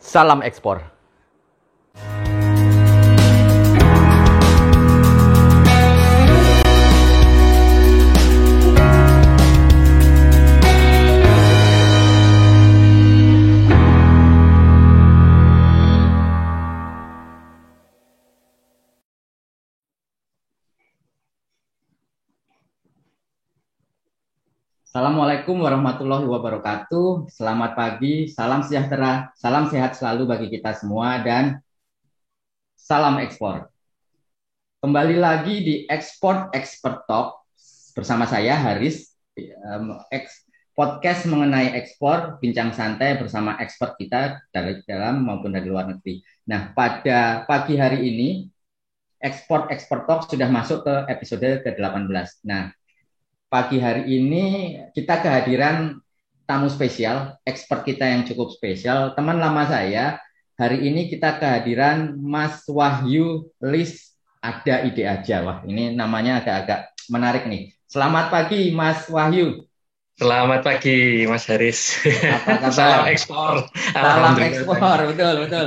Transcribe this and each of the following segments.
Salam ekspor. Assalamualaikum warahmatullahi wabarakatuh. Selamat pagi, salam sejahtera, salam sehat selalu bagi kita semua, dan salam ekspor. Kembali lagi di Export Expert Talk bersama saya Haris, podcast mengenai ekspor, bincang santai bersama expert kita dari dalam maupun dari luar negeri. Nah, pada pagi hari ini Export Expert Talk sudah masuk ke episode ke-18. Nah, pagi hari ini kita kehadiran tamu spesial, expert kita yang cukup spesial, teman lama saya. Hari ini kita kehadiran Mas Wahyu Lis, ada ide aja. Wah, ini namanya agak-agak menarik nih. Selamat pagi Mas Wahyu. Selamat pagi Mas Haris. Apa kabar? Salam ekspor. Salam ekspor, betul.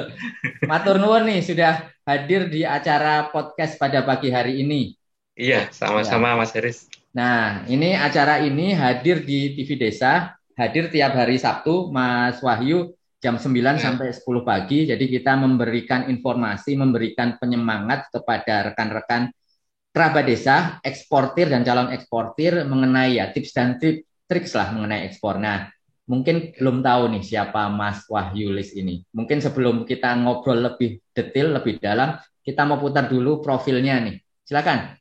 Matur nuwun nih sudah hadir di acara podcast pada pagi hari ini. Iya, sama-sama Mas Haris. Nah, ini acara ini hadir di TV Desa, hadir tiap hari Sabtu, Mas Wahyu, jam 9 sampai 10 pagi. Jadi kita memberikan informasi, memberikan penyemangat kepada rekan-rekan kerabat desa, eksportir dan calon eksportir mengenai ya tips dan triks lah mengenai ekspor. Nah, mungkin belum tahu nih siapa Mas Wahyu Lis ini. Mungkin sebelum kita ngobrol lebih detail, lebih dalam, kita mau putar dulu profilnya nih. Silakan.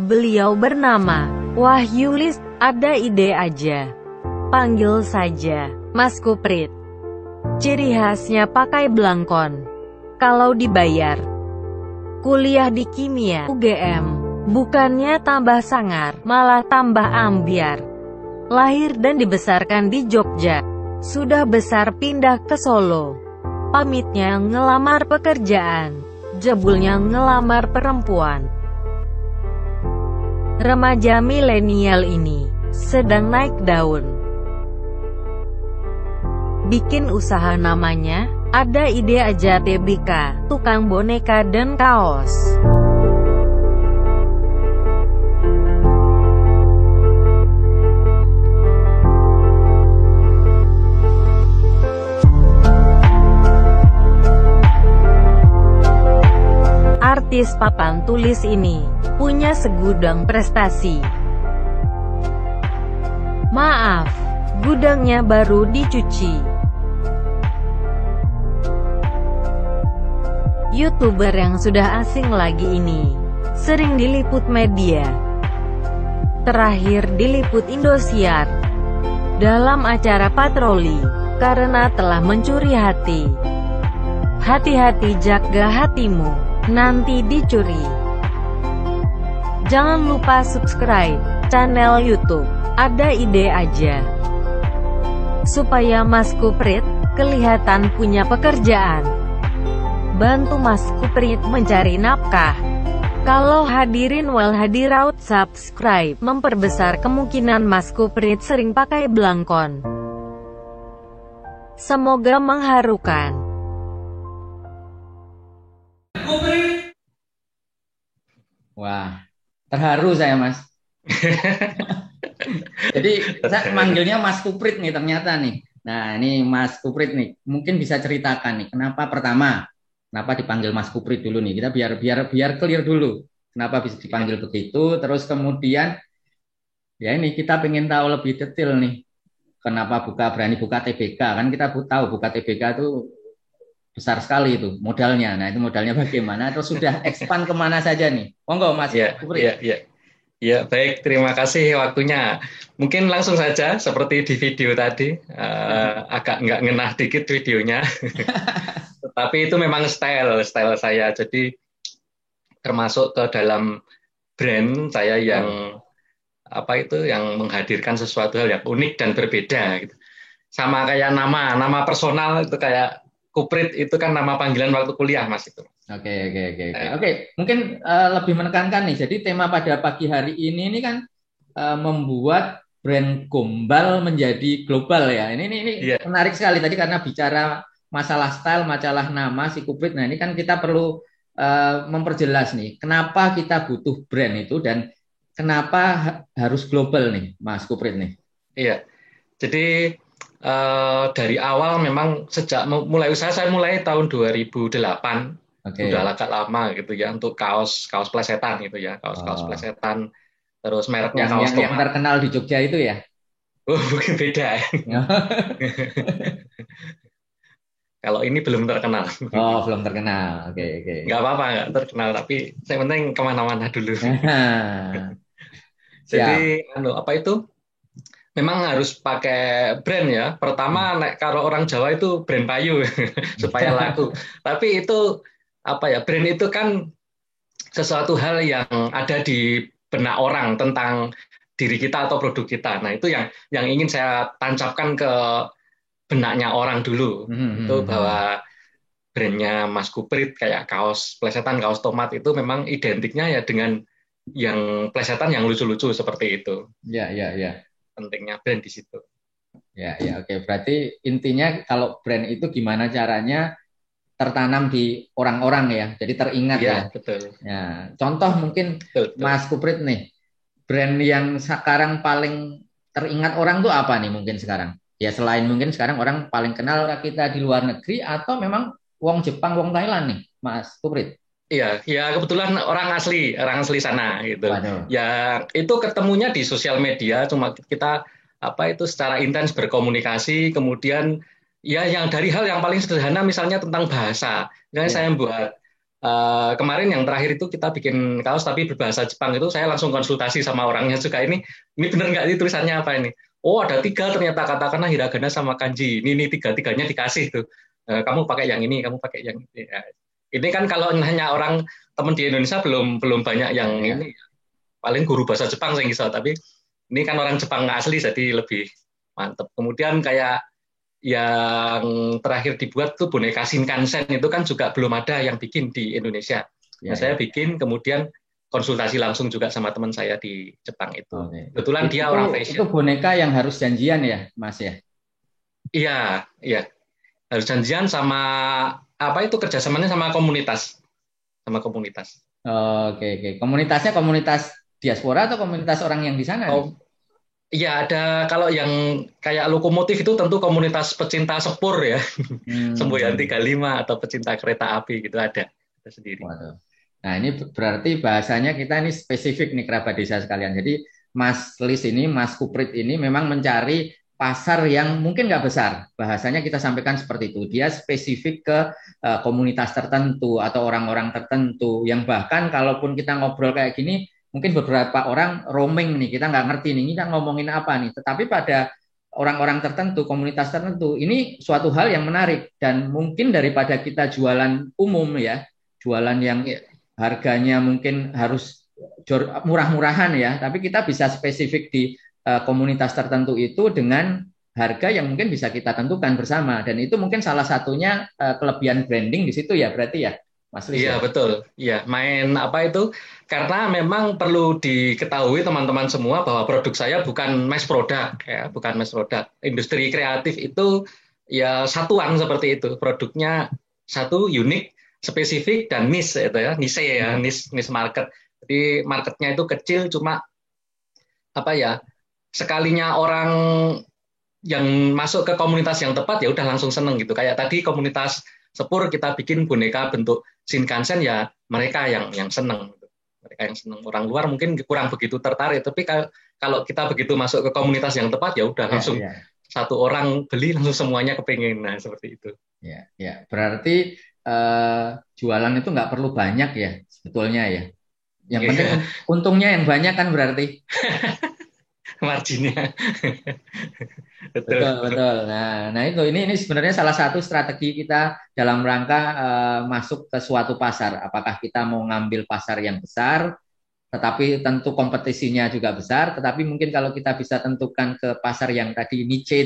Beliau bernama Wahyu Lis, ada ide aja. Panggil saja Mas Kuprit. Ciri khasnya pakai belangkon. Kalau dibayar. Kuliah di kimia UGM. Bukannya tambah sangar, malah tambah ambiar. Lahir dan dibesarkan di Jogja. Sudah besar pindah ke Solo. Pamitnya ngelamar pekerjaan. Jebulnya ngelamar perempuan. Remaja milenial ini sedang naik daun. Bikin usaha namanya, ada ide aja TBK, tukang boneka dan kaos. Artis papan tulis ini punya segudang prestasi. Maaf, gudangnya baru dicuci. YouTuber yang sudah asing lagi ini sering diliput media. Terakhir diliput Indosiar dalam acara patroli karena telah mencuri hati. Hati-hati, jaga hatimu, nanti dicuri. Jangan lupa subscribe channel YouTube Ada Ide Aja, supaya Mas Kuprit kelihatan punya pekerjaan. Bantu Mas Kuprit mencari nafkah. Kalau hadirin well hadirout subscribe, memperbesar kemungkinan Mas Kuprit sering pakai belangkon. Semoga mengharukan. Wah, terharu saya Mas. Jadi saya manggilnya Mas Kuprit nih ternyata nih. Nah ini Mas Kuprit nih, mungkin bisa ceritakan nih kenapa dipanggil Mas Kuprit dulu nih. Kita biar clear dulu. Kenapa bisa dipanggil begitu? Terus kemudian ya ini kita pengen tahu lebih detail nih. Kenapa berani buka TBK? Kan kita tahu buka TBK itu besar sekali itu modalnya. Nah itu modalnya bagaimana? Terus sudah expand kemana saja nih? Monggo Mas Kuprit. Ya, baik, terima kasih waktunya. Mungkin langsung saja seperti di video tadi, agak nggak ngenah dikit videonya. Tetapi itu memang style saya. Jadi termasuk ke dalam brand saya yang yang menghadirkan sesuatu hal yang unik dan berbeda. Gitu. Sama kayak nama personal itu kayak Kuprit itu kan nama panggilan waktu kuliah, Mas itu. Oke. Mungkin lebih menekankan nih. Jadi tema pada pagi hari ini kan membuat brand Gombal menjadi global ya. Ini Iya. menarik sekali tadi karena bicara masalah style, masalah nama si Kuprit. Nah, ini kan kita perlu memperjelas nih, kenapa kita butuh brand itu dan kenapa harus global nih, Mas Kuprit nih. Iya. Jadi dari awal memang sejak mulai usaha saya mulai tahun 2008. Udah agak lama gitu ya untuk kaos plesetan gitu ya, kaos plesetan. Terus mereknya kaos yang terkenal di Jogja itu ya? Oh, mungkin beda. Kalau ini belum terkenal. Oh, belum terkenal. Oke. Nggak apa-apa, nggak terkenal. Tapi saya penting kemana-mana dulu. Jadi, apa itu? Memang harus pakai brand ya. Pertama, kalau orang Jawa itu brand payu supaya laku. Tapi itu apa ya? Brand itu kan sesuatu hal yang ada di benak orang tentang diri kita atau produk kita. Nah, itu yang ingin saya tancapkan ke benaknya orang dulu. Itu bahwa brandnya Mas Kuprit kayak kaos plesetan, kaos tomat itu memang identiknya ya dengan yang plesetan yang lucu-lucu seperti itu. Ya. Pentingnya brand di situ. Ya, oke. Berarti intinya kalau brand itu gimana caranya tertanam di orang-orang ya, jadi teringat ya. Betul. Ya, contoh mungkin betul. Mas Kuprit nih, brand yang sekarang paling teringat orang tuh apa nih mungkin sekarang? Ya selain mungkin sekarang orang paling kenal kita di luar negeri atau memang wong Jepang, wong Thailand nih, Mas Kuprit? Iya, kebetulan orang asli sana gitu. Waduh. Ya itu ketemunya di sosial media, cuma kita secara intens berkomunikasi, kemudian ya yang dari hal yang paling sederhana misalnya tentang bahasa. Misalnya saya buat kemarin yang terakhir itu kita bikin kaos tapi berbahasa Jepang, itu saya langsung konsultasi sama orangnya juga, ini benar nggak, ini tulisannya apa ini? Oh, ada 3 ternyata, katakanlah hiragana sama kanji. Ini 3-3-nya dikasih tuh. Kamu pakai yang ini, kamu pakai yang ini. Ya. Ini kan kalau hanya orang teman di Indonesia belum banyak yang ini. Paling guru bahasa Jepang saya bisa, tapi ini kan orang Jepang asli jadi lebih mantep. Kemudian kayak yang terakhir dibuat tuh boneka Shinkansen itu kan juga belum ada yang bikin di Indonesia. Saya bikin, kemudian konsultasi langsung juga sama teman saya di Jepang itu. Kebetulan dia orang fashion. Itu boneka yang harus janjian ya, Mas ya? Iya. Harus janjian sama kerjasamanya sama komunitas. Oke. Komunitasnya komunitas diaspora atau komunitas orang yang di sana? Iya, ada. Kalau yang kayak lokomotif itu tentu komunitas pecinta sepur ya. Semboyan 35 atau pecinta kereta api gitu ada sendiri. Waduh. Nah, ini berarti bahasanya kita ini spesifik nih kerabat desa sekalian. Jadi Mas Lis ini, Mas Kuprit ini memang mencari pasar yang mungkin nggak besar. Bahasanya kita sampaikan seperti itu. Dia spesifik ke komunitas tertentu atau orang-orang tertentu yang bahkan kalaupun kita ngobrol kayak gini, mungkin beberapa orang roaming nih, kita nggak ngerti nih, kita ngomongin apa nih. Tetapi pada orang-orang tertentu, komunitas tertentu, ini suatu hal yang menarik. Dan mungkin daripada kita jualan umum ya, jualan yang harganya mungkin harus murah-murahan ya, tapi kita bisa spesifik di komunitas tertentu itu dengan harga yang mungkin bisa kita tentukan bersama, dan itu mungkin salah satunya kelebihan branding di situ ya, berarti ya Mas Lis. Iya, betul. Iya, main karena memang perlu diketahui teman-teman semua bahwa produk saya bukan mass product ya, bukan mass product. Industri kreatif itu ya satuan seperti itu, produknya satu, unik, spesifik, dan niche itu ya, niche market. Jadi marketnya itu kecil, cuma sekalinya orang yang masuk ke komunitas yang tepat ya udah langsung seneng gitu. Kayak tadi komunitas sepur kita bikin boneka bentuk Shinkansen, ya mereka yang seneng. Mereka yang seneng. Orang luar mungkin kurang begitu tertarik, tapi kalau kita begitu masuk ke komunitas yang tepat ya udah langsung satu orang beli langsung semuanya kepingin. Nah, seperti itu. Ya. Berarti jualan itu nggak perlu banyak ya sebetulnya ya. Yang penting untungnya yang banyak kan berarti. Marginnya. Betul. Nah itu ini sebenarnya salah satu strategi kita dalam rangka masuk ke suatu pasar. Apakah kita mau ngambil pasar yang besar, tetapi tentu kompetisinya juga besar. Tetapi mungkin kalau kita bisa tentukan ke pasar yang tadi niche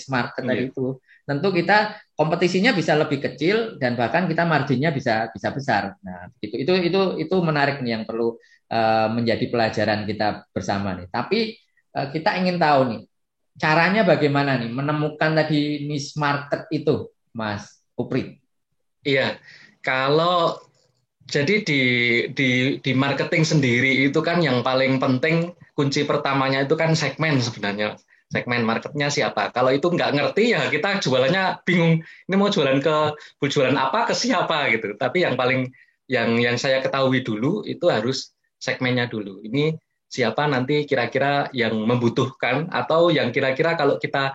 market tadi itu. tentu kita kompetisinya bisa lebih kecil dan bahkan kita marginnya bisa besar. Nah, itu menarik nih yang perlu menjadi pelajaran kita bersama nih. Tapi kita ingin tahu nih caranya bagaimana nih menemukan tadi niche market itu, Mas Uprit. Iya, kalau jadi di marketing sendiri itu kan yang paling penting kunci pertamanya itu kan segmen sebenarnya. Segmen marketnya siapa? Kalau itu nggak ngerti ya kita jualannya bingung. Ini mau jualan apa ke siapa gitu. Tapi yang paling yang saya ketahui dulu itu harus segmennya dulu. Ini siapa nanti kira-kira yang membutuhkan atau yang kira-kira kalau kita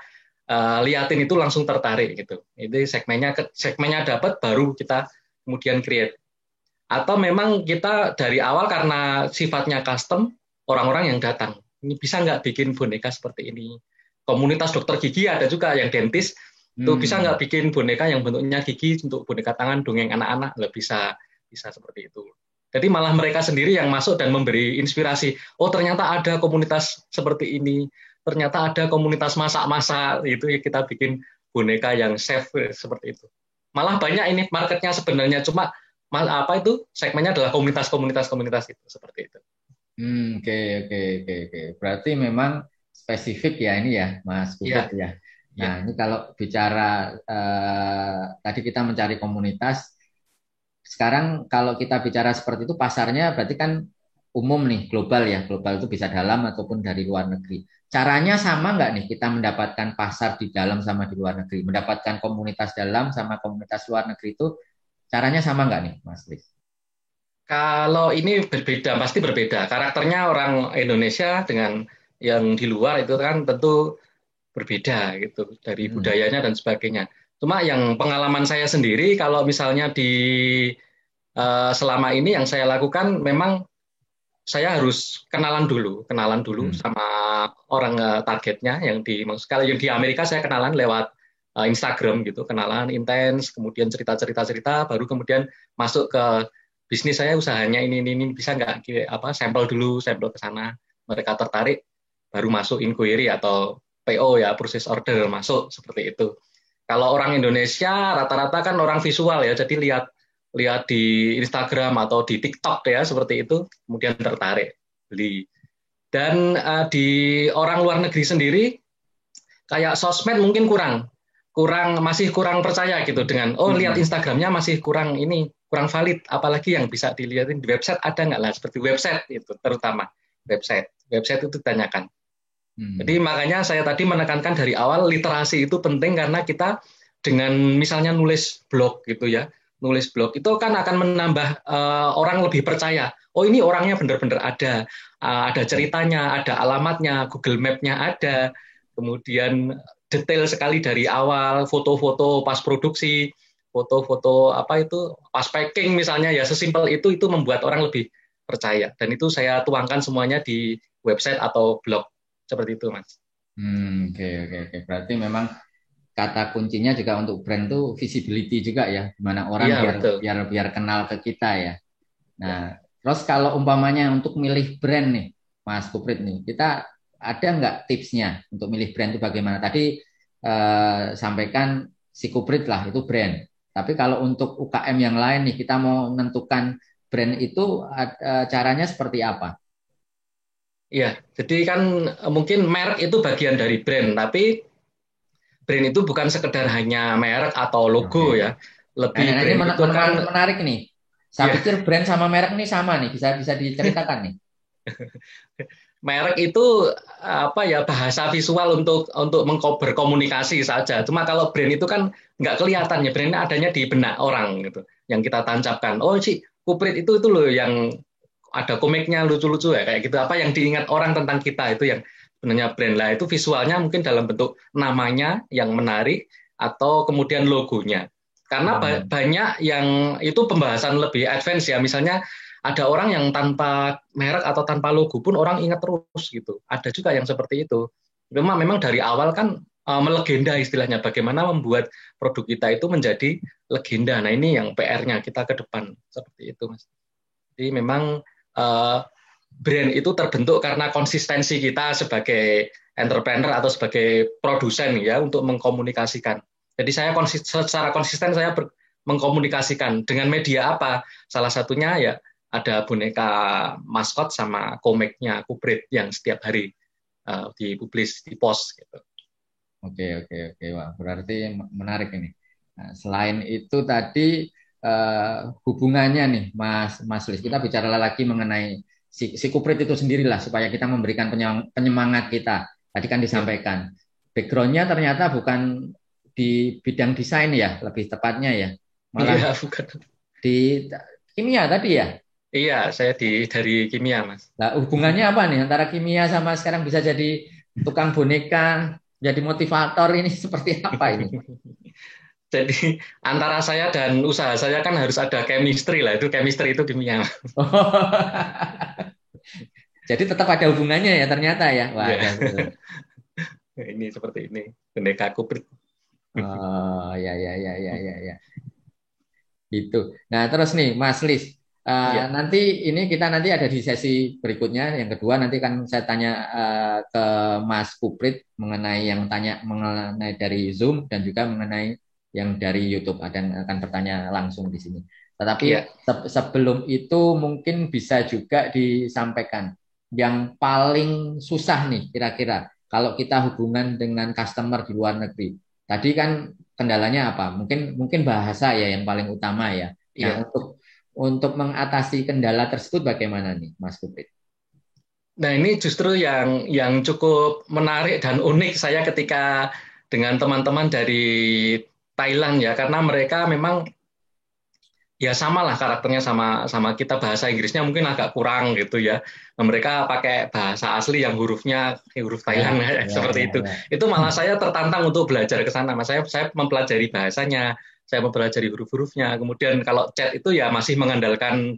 liatin itu langsung tertarik gitu. Itu segmennya dapat baru kita kemudian create. Atau memang kita dari awal karena sifatnya custom, orang-orang yang datang. Ini bisa nggak bikin boneka seperti ini? Komunitas dokter gigi ada juga yang dentis, itu bisa nggak bikin boneka yang bentuknya gigi untuk boneka tangan, dongeng anak-anak? Nggak bisa seperti itu. Jadi malah mereka sendiri yang masuk dan memberi inspirasi. Oh ternyata ada komunitas seperti ini, ternyata ada komunitas masak-masak, itu kita bikin boneka yang safe seperti itu. Malah banyak ini marketnya sebenarnya, cuma segmennya adalah komunitas itu seperti itu. Oke. Berarti memang spesifik ya ini ya, Mas Bubut ya. Nah, ini kalau bicara tadi kita mencari komunitas, sekarang kalau kita bicara seperti itu pasarnya berarti kan umum nih, global ya. Global itu bisa dalam ataupun dari luar negeri. Caranya sama nggak nih kita mendapatkan pasar di dalam sama di luar negeri? Mendapatkan komunitas dalam sama komunitas luar negeri itu caranya sama nggak nih, Mas Lis? Kalau ini berbeda, pasti berbeda. Karakternya orang Indonesia dengan yang di luar itu kan tentu berbeda gitu dari budayanya dan sebagainya. Cuma yang pengalaman saya sendiri, kalau misalnya selama ini yang saya lakukan memang saya harus kenalan dulu sama orang targetnya kalau yang di Amerika saya kenalan lewat Instagram gitu, kenalan intens, kemudian cerita, baru kemudian masuk ke bisnis saya, usahanya ini bisa nggak sampel ke sana, mereka tertarik, baru masuk inquiry atau PO ya, purchase order masuk seperti itu. Kalau orang Indonesia rata-rata kan orang visual ya, jadi lihat di Instagram atau di TikTok ya seperti itu, kemudian tertarik beli. Dan di orang luar negeri sendiri kayak sosmed mungkin masih kurang percaya gitu dengan lihat Instagramnya masih kurang valid, apalagi yang bisa dilihatin di website ada nggak lah, seperti website itu, terutama website itu ditanyakan. Jadi makanya saya tadi menekankan dari awal literasi itu penting, karena kita dengan misalnya nulis blog gitu ya, nulis blog itu kan akan menambah orang lebih percaya. Oh ini orangnya benar-benar ada ceritanya, ada alamatnya, Google Map-nya ada, kemudian detail sekali dari awal, foto-foto pas produksi, foto-foto pas packing misalnya ya, sesimpel itu membuat orang lebih percaya. Dan itu saya tuangkan semuanya di website atau blog seperti itu, Mas. Oke. Berarti memang kata kuncinya juga untuk brand itu visibility juga ya, gimana orang biar kenal ke kita ya. Nah, terus kalau umpamanya untuk milih brand nih, Mas Kuprit nih, kita ada nggak tipsnya untuk milih brand itu bagaimana? Tadi sampaikan si Kuprit lah itu brand. Tapi kalau untuk UKM yang lain nih, kita mau menentukan brand itu caranya seperti apa? Iya, jadi kan mungkin merek itu bagian dari brand, tapi brand itu bukan sekedar hanya merek atau logo ya. Lebih ini menarik nih. Saya pikir brand sama merek ini sama nih, bisa diceritakan nih. Merek itu bahasa visual untuk berkomunikasi saja. Cuma kalau brand itu kan nggak kelihatan ya, brandnya adanya di benak orang gitu, yang kita tancapkan. Oh si Kuprit itu loh yang ada komiknya lucu-lucu ya kayak gitu. Apa yang diingat orang tentang kita itu yang sebenarnya brand lah. Itu visualnya mungkin dalam bentuk namanya yang menarik atau kemudian logonya. Karena banyak yang itu pembahasan lebih advance ya. Misalnya ada orang yang tanpa merek atau tanpa logo pun orang ingat terus gitu. Ada juga yang seperti itu. Memang dari awal kan melegenda istilahnya. Bagaimana membuat produk kita itu menjadi legenda. Nah ini yang PR-nya kita ke depan seperti itu, Mas. Jadi memang brand itu terbentuk karena konsistensi kita sebagai entrepreneur atau sebagai produsen ya untuk mengkomunikasikan Jadi saya secara konsisten saya mengkomunikasikan dengan media apa. Salah satunya ya ada boneka maskot sama komiknya Kuprit yang setiap hari dipublis di post gitu. Oke. Wah, berarti menarik ini. Nah, selain itu tadi hubungannya nih, Mas Lis, kita bicara lagi mengenai si Kuprit itu sendirilah supaya kita memberikan penyemangat kita. Tadi kan disampaikan backgroundnya ternyata bukan di bidang desain ya, lebih tepatnya ya, malah Iya, bukan. di kimia tadi ya. Iya, saya dari kimia, Mas. Nah, hubungannya apa nih antara kimia sama sekarang bisa jadi tukang boneka, jadi motivator ini seperti apa ini? Jadi antara saya dan usaha saya kan harus ada chemistry lah. Itu chemistry itu kimia. Jadi tetap ada hubungannya ya ternyata ya. Wah, Iya. ada betul. Ini seperti ini. Boneka Kuprit. Oh, ya. Itu. Nah, terus nih Mas Lis, Iya. nanti ini kita nanti ada di sesi berikutnya yang kedua nanti kan saya tanya ke Mas Kuprit mengenai yang tanya mengenai dari Zoom dan juga mengenai yang dari YouTube ada yang akan bertanya langsung di sini. Tetapi Iya. sebelum itu mungkin bisa juga disampaikan yang paling susah nih kira-kira kalau kita hubungan dengan customer di luar negeri. Tadi kan kendalanya apa? Mungkin bahasa ya yang paling utama ya. Nah, Iya. untuk mengatasi kendala tersebut bagaimana nih, Mas Kuprit? Nah, ini justru yang cukup menarik dan unik saya ketika dengan teman-teman dari Thailand ya, karena mereka memang ya sama lah karakternya sama kita, bahasa Inggrisnya mungkin agak kurang gitu ya. Nah, mereka pakai bahasa asli yang hurufnya huruf Thailand seperti itu. Ya. Itu malah saya tertantang untuk belajar ke sana. Mas, saya mempelajari bahasanya, saya mempelajari huruf-hurufnya. Kemudian kalau chat itu ya masih mengandalkan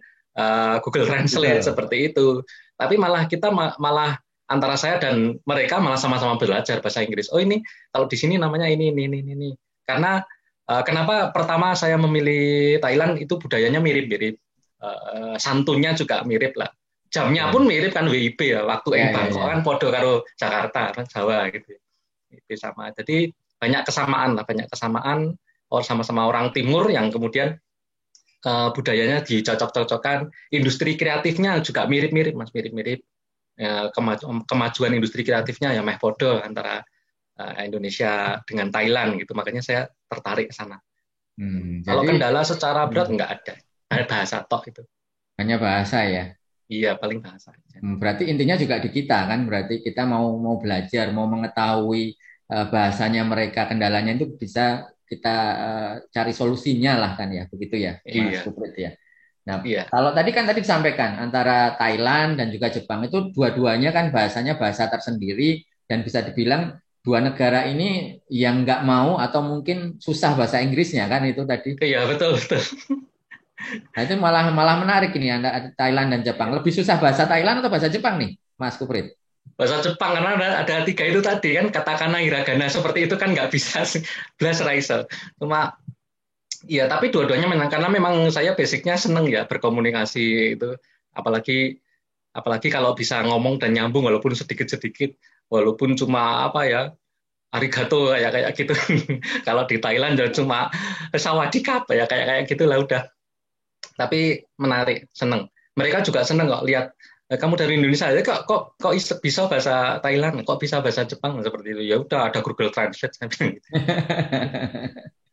Google Translate Betul. seperti itu. Tapi malah kita malah antara saya dan mereka malah sama-sama belajar bahasa Inggris. Oh, ini kalau di sini namanya ini. Karena kenapa pertama saya memilih Thailand itu budayanya mirip-mirip, santunnya juga mirip lah, jamnya pun mirip kan WIB ya, waktu ing Bangkok kan podo karo Jakarta kan Jawa gitu, itu sama. Jadi banyak kesamaan, sama-sama orang Timur yang kemudian budayanya dicocok-cocokkan, industri kreatifnya juga mirip-mirip Mas, mirip-mirip. Kemajuan industri kreatifnya ya meh podo antara Indonesia dengan Thailand gitu, makanya saya tertarik ke sana. Kalau Jadi kendala secara berat nggak ada, bahasa tok itu. hanya bahasa ya. Iya, paling bahasa. Berarti intinya juga di kita kan, berarti kita mau belajar, mau mengetahui bahasanya mereka, kendalanya itu bisa kita cari solusinya lah kan ya, begitu ya, Mas Iya. Kuprit ya. Nah, Iya. kalau tadi kan disampaikan antara Thailand dan juga Jepang itu dua-duanya kan bahasanya bahasa tersendiri dan bisa dibilang dua negara ini yang nggak mau atau mungkin susah bahasa Inggrisnya kan itu tadi. Iya, betul. Nah itu malah menarik ini ada Thailand dan Jepang. Lebih susah bahasa Thailand atau bahasa Jepang nih, Mas Kuprit? Bahasa Jepang karena ada tiga itu tadi kan, katakana, hiragana seperti itu kan nggak bisa belas raisa. Cuma iya, tapi dua-duanya menang karena memang saya basicnya seneng ya berkomunikasi itu, apalagi kalau bisa ngomong dan nyambung walaupun sedikit-sedikit, walaupun cuma apa ya, arigato kayak gitu. Kalau di Thailand ya cuma sawadikap ya kayak gitulah udah. Tapi menarik, seneng. Mereka juga seneng kok lihat kamu dari Indonesia ya kok bisa bahasa Thailand, kok bisa bahasa Jepang seperti itu. Ya udah ada Google Translate saya bilang gitu.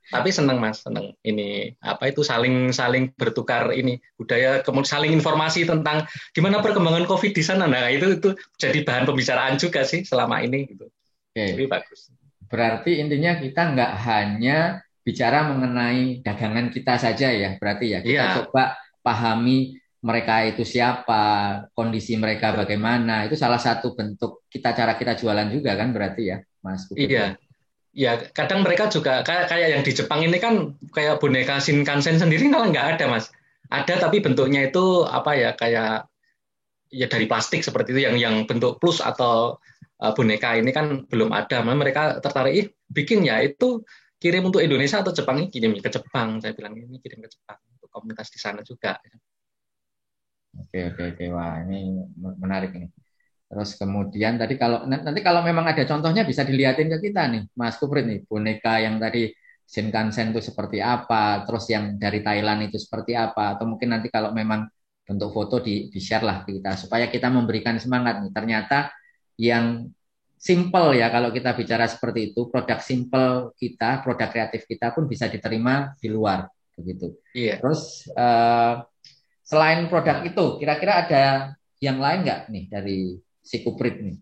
Tapi seneng Mas, seneng ini apa itu saling bertukar ini budaya, kemudian saling informasi tentang gimana perkembangan COVID di sana. Nah, itu jadi bahan pembicaraan juga sih selama ini gitu. Oke. Jadi bagus. Berarti intinya kita nggak hanya bicara mengenai dagangan kita saja ya, berarti ya kita coba pahami mereka itu siapa, kondisi mereka bagaimana, itu salah satu bentuk cara kita jualan juga kan berarti ya, Mas Kuprit. Iya. Ya, kadang mereka juga kayak yang di Jepang ini kan kayak boneka Shinkansen sendiri malah nggak ada, Mas. Ada tapi bentuknya itu apa ya, kayak ya dari plastik seperti itu yang bentuk plus atau boneka ini kan belum ada. Mereka tertarik, bikin ya itu kirim untuk Indonesia atau Jepang, ini kirim ke Jepang. Saya bilang ini kirim ke Jepang untuk komunitas di sana juga. Oke. Wah, ini menarik ini. Terus kemudian tadi nanti kalau memang ada contohnya bisa dilihatin ke kita nih, Mas Kuprit nih, boneka yang tadi Shinkansen itu seperti apa, terus yang dari Thailand itu seperti apa, atau mungkin nanti kalau memang bentuk foto di-share lah ke kita supaya kita memberikan semangat nih. Ternyata yang simple ya kalau kita bicara seperti itu, produk simple kita, produk kreatif kita pun bisa diterima di luar begitu. Iya. Terus selain produk itu, kira-kira ada yang lain nggak nih dari Sikuprit nih?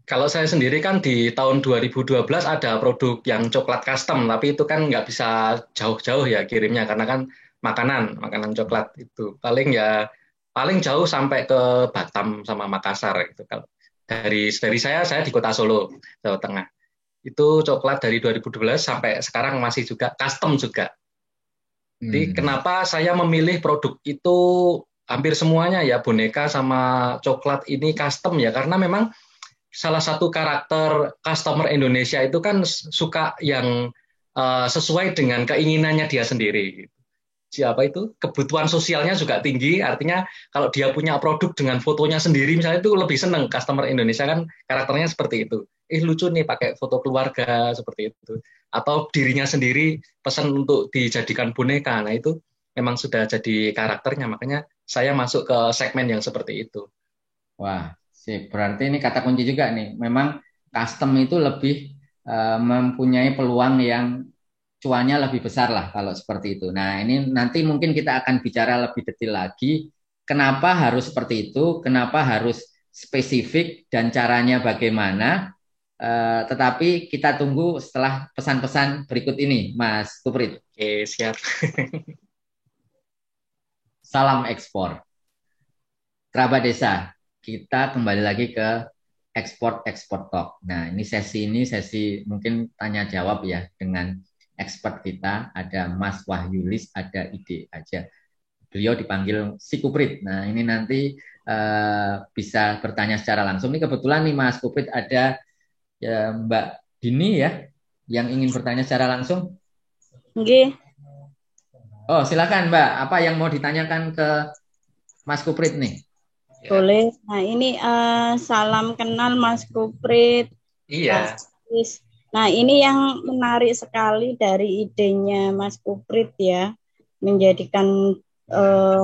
Kalau saya sendiri kan di tahun 2012 ada produk yang coklat custom, tapi itu kan nggak bisa jauh-jauh ya kirimnya karena kan makanan coklat itu paling jauh sampai ke Batam sama Makassar gitu. Kalau dari saya di Kota Solo, Jawa Tengah. Itu coklat dari 2012 sampai sekarang masih juga custom juga. Jadi kenapa saya memilih produk itu hampir semuanya ya boneka sama coklat ini custom ya karena memang salah satu karakter customer Indonesia itu kan suka yang sesuai dengan keinginannya dia sendiri. Siapa itu? Kebutuhan sosialnya juga tinggi, artinya kalau dia punya produk dengan fotonya sendiri, misalnya itu lebih seneng. Customer Indonesia kan karakternya seperti itu. Lucu nih pakai foto keluarga, seperti itu. Atau dirinya sendiri pesan untuk dijadikan boneka. Nah itu memang sudah jadi karakternya, makanya saya masuk ke segmen yang seperti itu. Wah. Berarti ini kata kunci juga nih. Memang custom itu lebih mempunyai peluang yang cuannya lebih besar lah kalau seperti itu. Nah ini nanti mungkin kita akan bicara lebih detail lagi. Kenapa harus seperti itu? Kenapa harus spesifik dan caranya bagaimana? Tetapi kita tunggu setelah pesan-pesan berikut ini, Mas Kuprit. Oke, siap. Salam ekspor. Kerabat desa. Kita kembali lagi ke ekspor talk. Nah, ini sesi mungkin tanya jawab ya dengan expert kita. Ada Mas Wahyulis, ada Ide aja. Beliau dipanggil Sikuprit. Nah, ini nanti bisa bertanya secara langsung. Ini kebetulan nih Mas Kuprit ada ya, Mbak Dini ya yang ingin bertanya secara langsung. Nggih. Oh, silakan Mbak. Apa yang mau ditanyakan ke Mas Kuprit nih? Boleh. Nah ini salam kenal Mas Kuprit. Iya. Nah ini yang menarik sekali dari idenya Mas Kuprit ya, menjadikan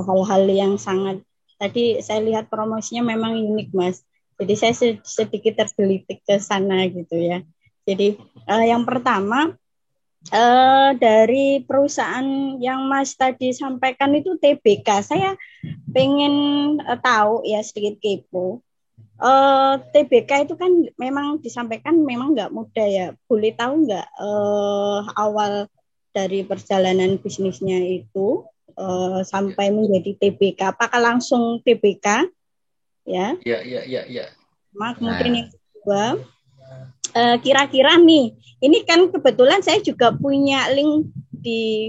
hal-hal yang sangat. Tadi saya lihat promosinya memang unik Mas. Jadi saya sedikit tergelitik ke sana gitu ya. Jadi yang pertama dari perusahaan yang Mas tadi sampaikan itu TBK, saya pengen tahu ya sedikit kepo. TBK itu kan memang disampaikan memang nggak mudah ya. Boleh tahu nggak awal dari perjalanan bisnisnya itu sampai menjadi TBK? Apakah langsung TBK? Ya. Iya. Mungkin yang kedua. Kira-kira nih, ini kan kebetulan saya juga punya link di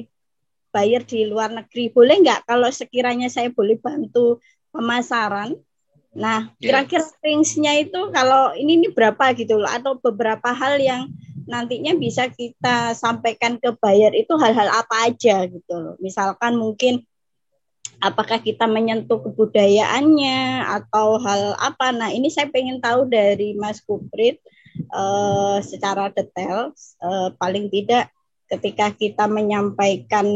buyer di luar negeri. Boleh nggak kalau sekiranya saya boleh bantu pemasaran? Nah, kira-kira range-nya itu kalau ini berapa gitu loh, atau beberapa hal yang nantinya bisa kita sampaikan ke buyer itu hal-hal apa aja gitu loh. Misalkan mungkin apakah kita menyentuh kebudayaannya atau hal apa. Nah, ini saya pengen tahu dari Mas Kuprit secara detail, paling tidak ketika kita menyampaikan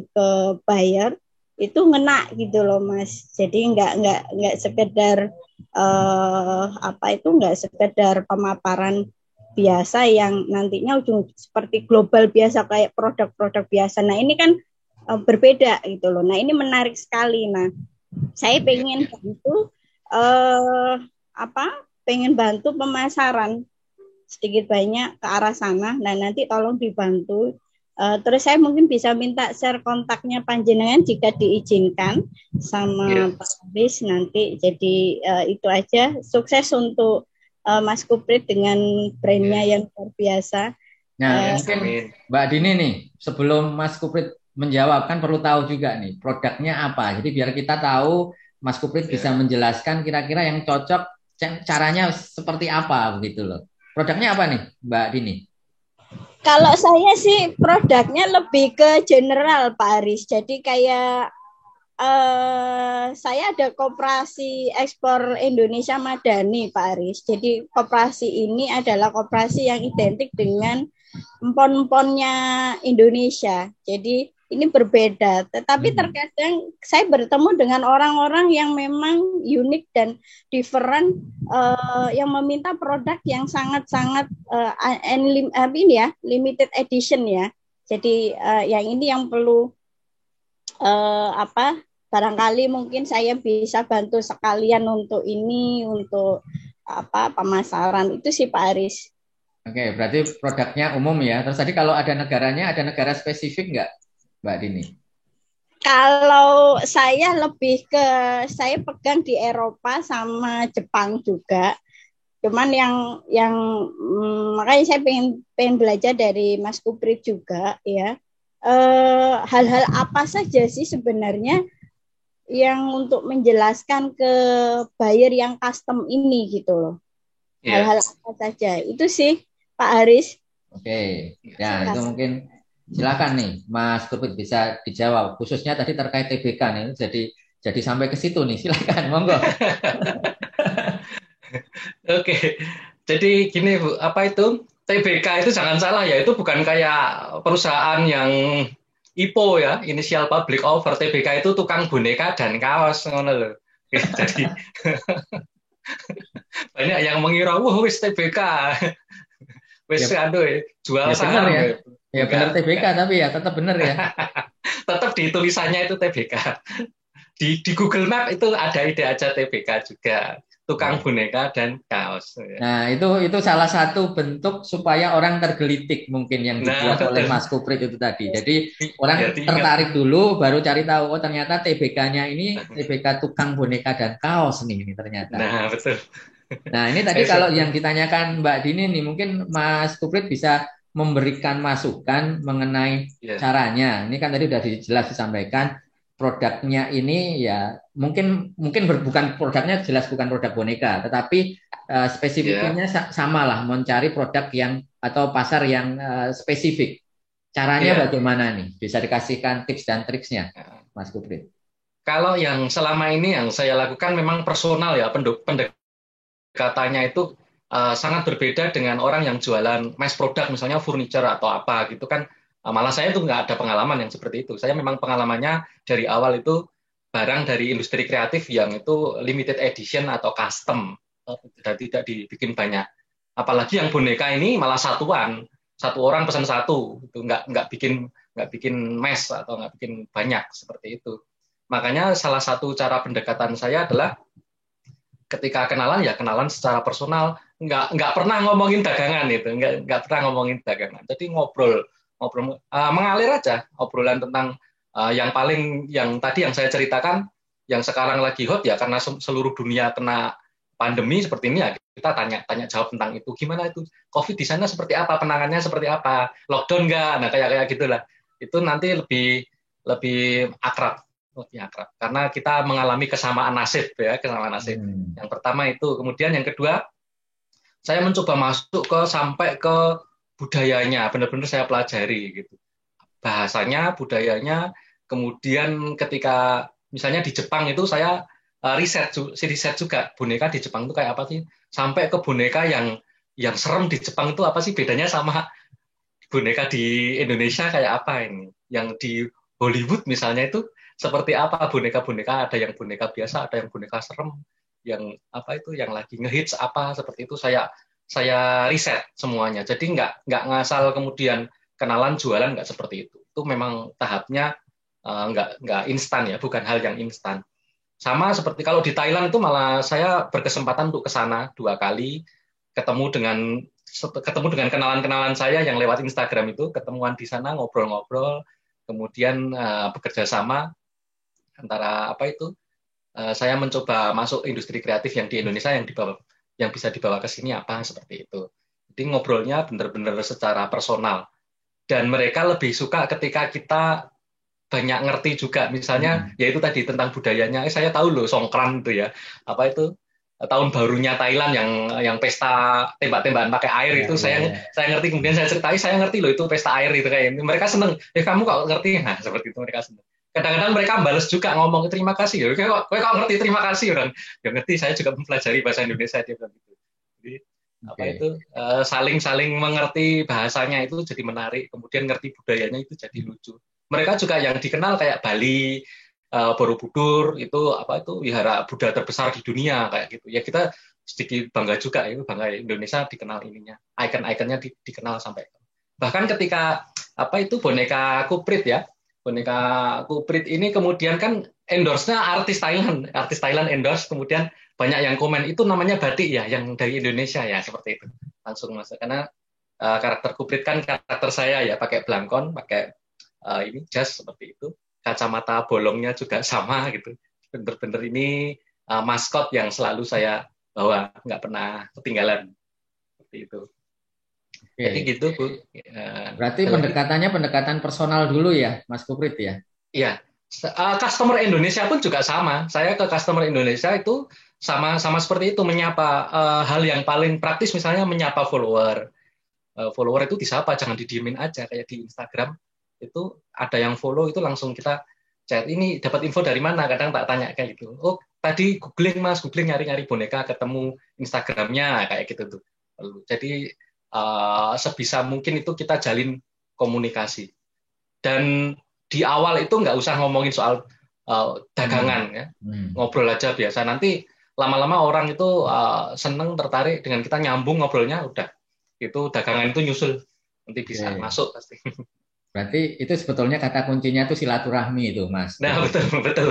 ke buyer itu ngena gitu loh Mas. Jadi nggak sekedar nggak sekedar pemaparan biasa yang nantinya ujung seperti global biasa kayak produk-produk biasa. Nah ini kan berbeda gitu loh. Nah ini menarik sekali. Nah saya pengen bantu pengen bantu pemasaran sedikit banyak ke arah sana. Nah nanti tolong dibantu. Terus saya mungkin bisa minta share kontaknya panjenengan jika diizinkan sama Pak Haris nanti. Jadi itu aja. Sukses untuk Mas Kuprit dengan brandnya yang luar biasa. Nah mungkin Mbak Dini nih sebelum Mas Kuprit menjawab kan perlu tahu juga nih produknya apa. Jadi biar kita tahu Mas Kuprit bisa menjelaskan kira-kira yang cocok caranya seperti apa begitu loh. Produknya apa nih, Mbak Dini? Kalau saya sih produknya lebih ke general, Pak Aris. Jadi kayak saya ada Koperasi Ekspor Indonesia Madani, Pak Aris. Jadi koperasi ini adalah koperasi yang identik dengan empon-emponnya Indonesia. Jadi ini berbeda, tetapi terkadang saya bertemu dengan orang-orang yang memang unik dan different, yang meminta produk yang sangat-sangat limited edition ya. Jadi yang ini yang perlu barangkali mungkin saya bisa bantu sekalian untuk ini, untuk pemasaran itu sih Pak Aris. Oke, berarti produknya umum ya. Terus tadi kalau ada negaranya, ada negara spesifik nggak, Mbak Dini? Kalau saya saya pegang di Eropa sama Jepang juga. Cuman yang makanya saya pengen belajar dari Mas Kuprit juga ya. Hal-hal apa saja sih sebenarnya yang untuk menjelaskan ke buyer yang custom ini gitu loh. Hal-hal apa saja itu sih Pak Haris. Oke, ya itu mungkin silakan nih Mas Kuprit bisa dijawab. Khususnya tadi terkait TBK nih, jadi sampai ke situ nih, silakan monggo. Oke, jadi gini Bu, apa itu TBK itu jangan salah ya, itu bukan kayak perusahaan yang IPO ya, Initial Public Offer. TBK itu tukang boneka dan kaos, ngono loh. Jadi banyak yang mengira, wah wis TBK, wis jual saham ya. Ya benar TBK tapi ya tetap benar ya. Tetap di tulisannya itu TBK. Di Google Map itu ada ide aja TBK juga. Tukang boneka dan kaos. Nah, itu salah satu bentuk supaya orang tergelitik mungkin yang dibuat oleh Mas Kuprit itu tadi. Jadi orang tertarik dulu, baru cari tahu, oh ternyata TBK-nya ini TBK tukang boneka dan kaos nih ini ternyata. Nah, betul. Nah, ini tadi kalau yang ditanyakan Mbak Dini nih, mungkin Mas Kuprit bisa memberikan masukan mengenai caranya. Ini kan tadi sudah jelas disampaikan. Produknya ini ya mungkin bukan produknya jelas bukan produk boneka, tetapi spesifiknya sama lah, mencari produk yang atau pasar yang spesifik. Caranya bagaimana nih? Bisa dikasihkan tips dan triksnya, Mas Kuprit? Kalau yang selama ini yang saya lakukan memang personal ya, pendekatannya itu sangat berbeda dengan orang yang jualan mass product, misalnya furniture atau apa gitu kan. Malah saya tuh nggak ada pengalaman yang seperti itu. Saya memang pengalamannya dari awal itu barang dari industri kreatif yang itu limited edition atau custom, dan tidak dibikin banyak. Apalagi yang boneka ini malah satuan, satu orang pesan satu, itu nggak bikin mass atau nggak bikin banyak seperti itu. Makanya salah satu cara pendekatan saya adalah ketika kenalan ya kenalan secara personal, nggak pernah ngomongin dagangan itu, nggak pernah ngomongin dagangan. Jadi ngobrol mengalir aja, obrolan tentang yang tadi yang saya ceritakan, yang sekarang lagi hot ya karena seluruh dunia kena pandemi seperti ini ya, kita tanya jawab tentang itu, gimana itu COVID di sana seperti apa, penanganannya seperti apa, lockdown nggak, nah kayak gitulah. Itu nanti lebih akrab karena kita mengalami kesamaan nasib ya, kesamaan nasib. Yang pertama itu, kemudian yang kedua saya mencoba masuk sampai ke budayanya, benar-benar saya pelajari gitu. Bahasanya, budayanya, kemudian ketika misalnya di Jepang itu saya riset juga boneka di Jepang itu kayak apa sih, sampai ke boneka yang serem di Jepang itu apa sih bedanya sama boneka di Indonesia kayak apa ini, yang di Hollywood misalnya itu seperti apa boneka-boneka, ada yang boneka biasa, ada yang boneka serem, yang apa itu yang lagi ngehits apa seperti itu saya riset semuanya. Jadi nggak ngasal kemudian kenalan jualan, nggak seperti itu. Itu memang tahapnya nggak instan ya, bukan hal yang instan. Sama seperti kalau di Thailand itu malah saya berkesempatan untuk ke sana 2 kali, ketemu dengan kenalan-kenalan saya yang lewat Instagram itu, ketemuan di sana ngobrol-ngobrol, kemudian bekerja sama antara apa itu, saya mencoba masuk industri kreatif yang di Indonesia yang bisa dibawa ke sini apa seperti itu. Jadi ngobrolnya benar-benar secara personal. Dan mereka lebih suka ketika kita banyak ngerti juga. Misalnya, yaitu tadi tentang budayanya. Saya tahu loh Songkran itu ya. Apa itu? Tahun barunya Thailand yang pesta tembak-tembakan pakai air itu saya ngerti. Kemudian saya ceritai, saya ngerti loh itu pesta air itu kayak. Mereka seneng. Kamu kok ngerti? Nah, seperti itu mereka seneng. Kadang-kadang mereka balas juga ngomong terima kasih. Kok ngerti terima kasih orang. Ya ngerti, saya juga mempelajari bahasa Indonesia dia bilang gitu. Jadi apa itu saling mengerti bahasanya itu jadi menarik, kemudian ngerti budayanya itu jadi lucu. Mereka juga yang dikenal kayak Bali, Borobudur itu apa itu wihara Buddha terbesar di dunia kayak gitu. Ya kita sedikit bangga juga itu, bangga Indonesia dikenal ininya, ikon-ikonnya dikenal sampai. Bahkan ketika apa itu boneka Kuprit ya, boneka Kuprit ini kemudian kan endorse-nya artis Thailand endorse, kemudian banyak yang komen itu namanya batik ya, yang dari Indonesia ya, seperti itu. Langsung masuk karena karakter Kuprit kan karakter saya ya, pakai belangkon, pakai ini jas seperti itu, kacamata bolongnya juga sama gitu. Bener-bener ini maskot yang selalu saya bawa, nggak pernah ketinggalan seperti itu. Oke. Jadi gitu Bu. Berarti pendekatannya pendekatan personal dulu ya, Mas Kuprit ya? Iya. Customer Indonesia pun juga sama. Saya ke customer Indonesia itu sama seperti itu, menyapa hal yang paling praktis, misalnya menyapa follower. Follower itu disapa, jangan didiemin aja kayak di Instagram. Itu ada yang follow itu langsung kita chat, ini dapat info dari mana, kadang tak tanya kayak gitu. Oh, tadi googling Mas, googling nyari-nyari boneka, ketemu Instagramnya kayak gitu tuh. Jadi sebisa mungkin itu kita jalin komunikasi. Dan di awal itu nggak usah ngomongin soal dagangan ya, ngobrol aja biasa. Nanti lama-lama orang itu seneng, tertarik dengan kita, nyambung ngobrolnya, udah itu dagangan itu nyusul, nanti bisa masuk pasti. Berarti itu sebetulnya kata kuncinya itu silaturahmi itu, Mas. Nah, betul.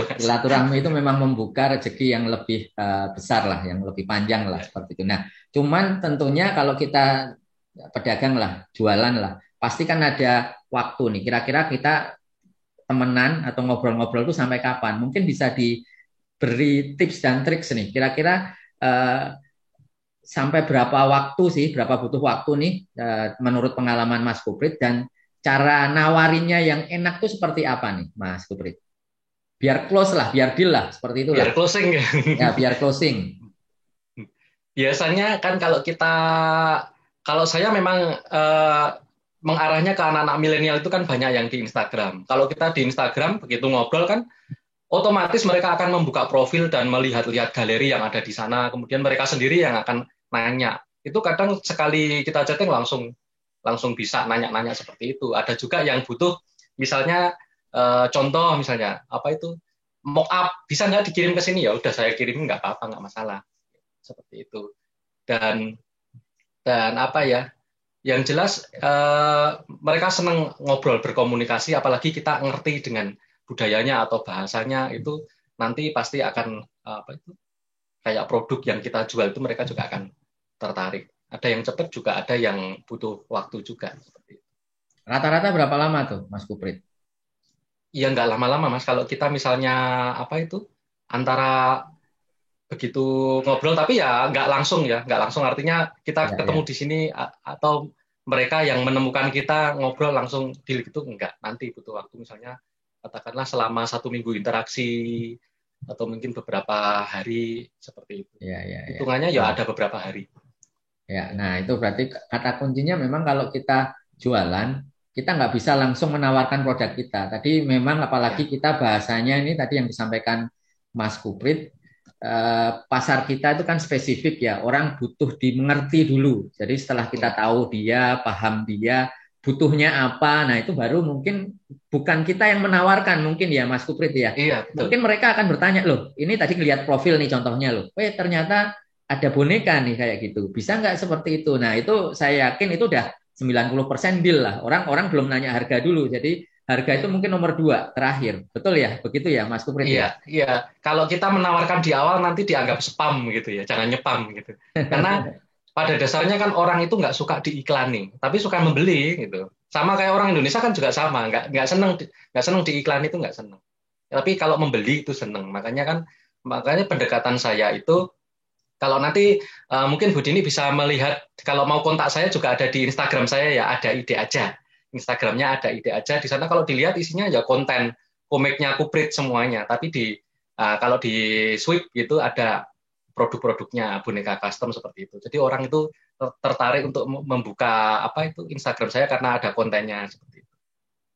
Mas. Silaturahmi itu memang membuka rezeki yang lebih besar lah, yang lebih panjang lah, seperti itu. Nah, cuman tentunya kalau kita pedagang lah, jualan lah, pasti kan ada waktu nih. Kira-kira kita temenan atau ngobrol-ngobrol itu sampai kapan? Mungkin bisa diberi tips dan trik nih. Kira-kira sampai berapa waktu sih, berapa butuh waktu nih menurut pengalaman Mas Kuprit, dan cara nawarinnya yang enak tuh seperti apa nih, Mas Kuprit? Biar close lah, biar deal lah, seperti itu. Biar closing ya. Ya, biar closing. Biasanya kan kalau saya memang mengarahnya ke anak-anak milenial itu kan banyak yang di Instagram. Kalau kita di Instagram begitu ngobrol kan otomatis mereka akan membuka profil dan melihat-lihat galeri yang ada di sana. Kemudian mereka sendiri yang akan nanya. Itu kadang sekali kita chatting langsung bisa nanya-nanya seperti itu. Ada juga yang butuh misalnya contoh misalnya apa itu mock up, bisa nggak dikirim ke sini, ya udah saya kirim, nggak apa-apa, nggak masalah seperti itu. Dan apa ya, yang jelas mereka senang ngobrol, berkomunikasi, apalagi kita ngerti dengan budayanya atau bahasanya, itu nanti pasti akan apa itu kayak produk yang kita jual itu mereka juga akan tertarik. Ada yang cepat juga, ada yang butuh waktu juga seperti itu. Rata-rata berapa lama tuh, Mas Kuprit? Ya nggak lama-lama, Mas. Kalau kita misalnya apa itu antara begitu ngobrol, tapi ya nggak langsung artinya kita ketemu di sini atau mereka yang menemukan kita ngobrol langsung deal gitu, enggak. Nanti butuh waktu, misalnya katakanlah selama 1 minggu interaksi atau mungkin beberapa hari seperti itu. Hitungannya ya ada beberapa hari. Ya, nah itu berarti kata kuncinya memang kalau kita jualan, kita nggak bisa langsung menawarkan produk kita. Tadi memang apalagi kita bahasanya ini tadi yang disampaikan Mas Kuprit, pasar kita itu kan spesifik ya, orang butuh dimengerti dulu. Jadi setelah kita tahu dia, paham dia, butuhnya apa, nah itu baru mungkin bukan kita yang menawarkan mungkin ya Mas Kuprit ya. Iya, mungkin mereka akan bertanya, loh ini tadi lihat profil nih contohnya loh, ternyata ada boneka nih kayak gitu, bisa nggak seperti itu? Nah itu saya yakin itu udah 90% deal lah. Orang belum nanya harga dulu, jadi harga itu mungkin nomor 2 terakhir, betul ya? Begitu ya, Mas Kuprit? Iya. Kalau kita menawarkan di awal nanti dianggap spam gitu ya, jangan nyepam gitu. Karena pada dasarnya kan orang itu nggak suka diiklani, tapi suka membeli gitu. Sama kayak orang Indonesia kan juga sama, nggak seneng diiklan itu, nggak seneng. Tapi kalau membeli itu seneng. Makanya pendekatan saya itu, kalau nanti mungkin Bu Dini bisa melihat, kalau mau kontak saya juga ada di Instagram saya ya, ada ide aja. Instagramnya ada ide aja. Di sana kalau dilihat isinya ya konten komiknya Kuprit semuanya. Tapi kalau di swipe gitu ada produk-produknya, boneka custom seperti itu. Jadi orang itu tertarik untuk membuka apa itu Instagram saya karena ada kontennya seperti itu.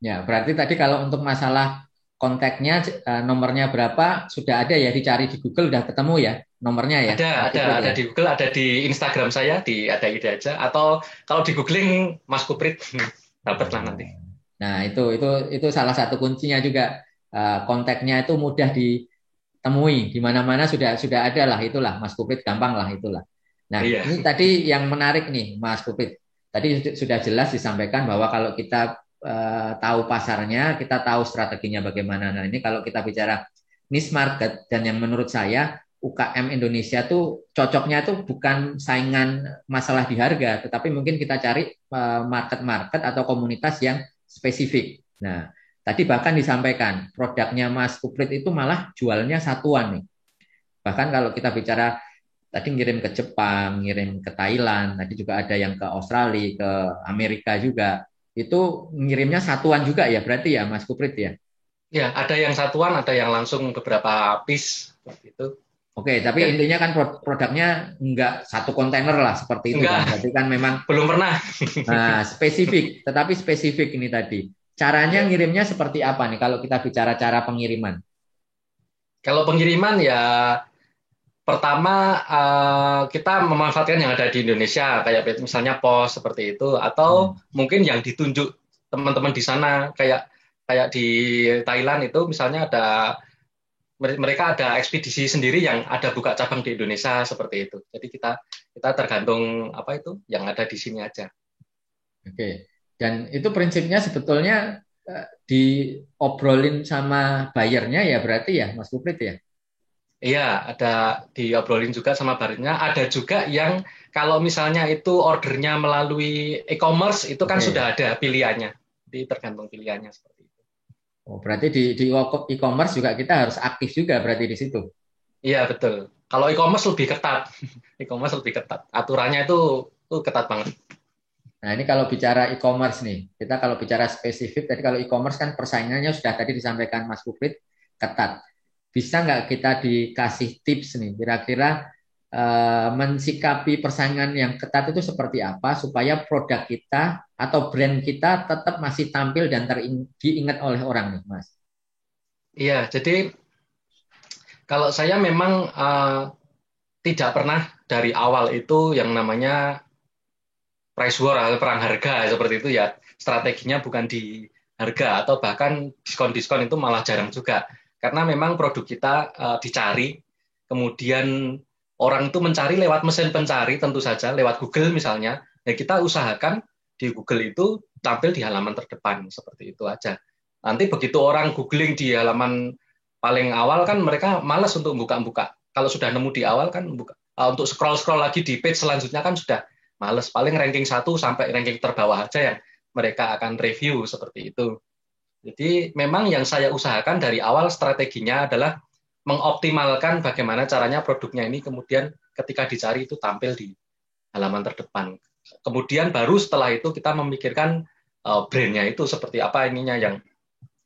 Ya, berarti tadi kalau untuk masalah kontaknya, nomornya berapa sudah ada ya, dicari di Google udah ketemu ya. nomornya ya? Ada di Google, ada di Instagram saya, di Ada Ide Aja, atau kalau di googling Mas Kuprit dapatlah nanti. Nah, itu salah satu kuncinya juga. Kontaknya itu mudah ditemui, di mana-mana sudah ada lah, itulah Mas Kuprit, gampang lah itulah. Nah, Iya. ini tadi yang menarik nih Mas Kuprit. Tadi sudah jelas disampaikan bahwa kalau kita tahu pasarnya, kita tahu strateginya bagaimana. Nah, ini kalau kita bicara niche market, dan yang menurut saya UKM Indonesia tuh cocoknya tuh bukan saingan masalah di harga, tetapi mungkin kita cari market-market atau komunitas yang spesifik. Nah, tadi bahkan disampaikan produknya Mas Kuprit itu malah jualnya satuan nih. Bahkan kalau kita bicara tadi ngirim ke Jepang, ngirim ke Thailand, tadi juga ada yang ke Australia, ke Amerika juga. Itu ngirimnya satuan juga ya, berarti ya Mas Kuprit ya? Ya, ada yang satuan, ada yang langsung beberapa piece seperti itu. Oke, tapi intinya kan produknya enggak satu kontainer lah seperti itu kan. Berarti kan memang belum pernah. Nah, spesifik, tetapi spesifik ini tadi. Caranya ngirimnya seperti apa nih kalau kita bicara cara pengiriman? Kalau pengiriman ya pertama kita memanfaatkan yang ada di Indonesia, kayak misalnya pos seperti itu, atau mungkin yang ditunjuk teman-teman di sana, kayak di Thailand itu misalnya mereka ada ekspedisi sendiri yang ada buka cabang di Indonesia seperti itu. Jadi kita tergantung apa itu yang ada di sini aja. Oke. Dan itu prinsipnya sebetulnya diobrolin sama buyernya ya berarti ya Mas Kuprit ya? Iya, ada diobrolin juga sama buyernya. Ada juga yang kalau misalnya itu ordernya melalui e-commerce itu kan sudah ada pilihannya. Jadi tergantung pilihannya seperti itu. Oh, berarti di e-commerce juga kita harus aktif juga berarti di situ. Iya, betul. Kalau e-commerce lebih ketat. E-commerce lebih ketat. Aturannya itu ketat banget. Nah, ini kalau bicara e-commerce nih. Kita kalau bicara spesifik, tadi kalau e-commerce kan persaingannya sudah tadi disampaikan Mas Kuprit, ketat. Bisa nggak kita dikasih tips nih, kira-kira mensikapi persaingan yang ketat itu seperti apa supaya produk kita atau brand kita tetap masih tampil dan diingat oleh orang nih, Mas? Iya, jadi kalau saya memang tidak pernah dari awal itu yang namanya price war atau perang harga seperti itu ya. Strateginya bukan di harga atau bahkan diskon-diskon itu malah jarang juga. Karena memang produk kita dicari, kemudian orang itu mencari lewat mesin pencari tentu saja, lewat Google misalnya, ya kita usahakan di Google itu tampil di halaman terdepan, seperti itu aja. Nanti begitu orang googling di halaman paling awal kan mereka malas untuk buka-buka. Kalau sudah nemu di awal kan buka. Untuk scroll-scroll lagi di page selanjutnya kan sudah malas. Paling ranking 1 sampai ranking terbawah aja yang mereka akan review seperti itu. Jadi memang yang saya usahakan dari awal strateginya adalah mengoptimalkan bagaimana caranya produknya ini kemudian ketika dicari itu tampil di halaman terdepan. Kemudian baru setelah itu kita memikirkan brandnya itu seperti apa ininya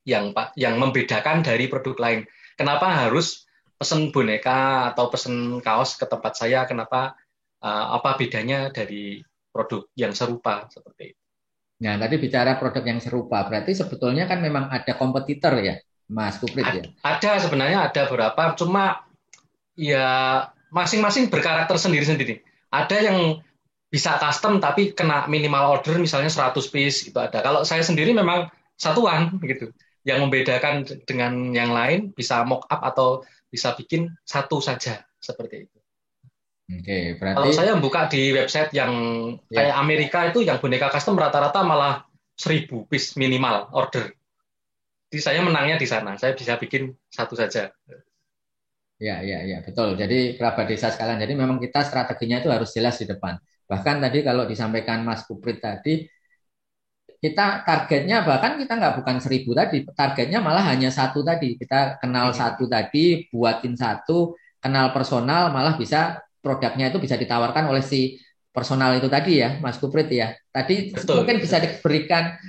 yang membedakan dari produk lain. Kenapa harus pesen boneka atau pesen kaos ke tempat saya? Kenapa apa bedanya dari produk yang serupa seperti itu? Nah, tadi bicara produk yang serupa, berarti sebetulnya kan memang ada kompetitor ya, Mas Kuprit ya? Ada sebenarnya, ada beberapa, cuma ya masing-masing berkarakter sendiri-sendiri. Ada yang bisa custom tapi kena minimal order misalnya 100 piece itu ada. Kalau saya sendiri memang satuan gitu. Yang membedakan dengan yang lain bisa mock up atau bisa bikin satu saja seperti itu. Oke, berarti kalau saya buka di website yang kayak Amerika itu yang boneka custom rata-rata malah 1000 piece minimal order. Jadi saya menangnya di sana. Saya bisa bikin satu saja. Ya, betul. Jadi kerabat desa sekalian. Jadi memang kita strateginya itu harus jelas di depan. Bahkan tadi kalau disampaikan Mas Kuprit tadi, kita targetnya bahkan kita nggak bukan 1000 tadi. Targetnya malah hanya satu tadi. Kita kenal satu tadi, buatin satu, kenal personal, malah bisa produknya itu bisa ditawarkan oleh si personal itu tadi ya, Mas Kuprit ya. Tadi betul, mungkin bisa diberikan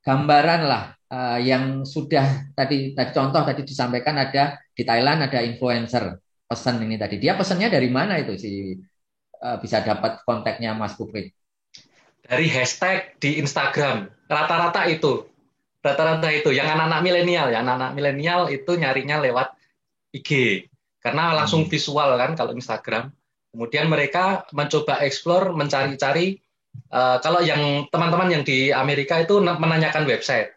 gambaran lah yang sudah tadi contoh tadi disampaikan ada di Thailand ada influencer pesan ini tadi. Dia pesannya dari mana itu sih bisa dapat kontaknya Mas Kuprit? Dari hashtag di Instagram. Rata-rata itu yang anak-anak milenial itu nyarinya lewat IG. karena langsung visual kan kalau Instagram. Kemudian mereka mencoba explore, mencari-cari. Kalau yang teman-teman yang di Amerika itu menanyakan website,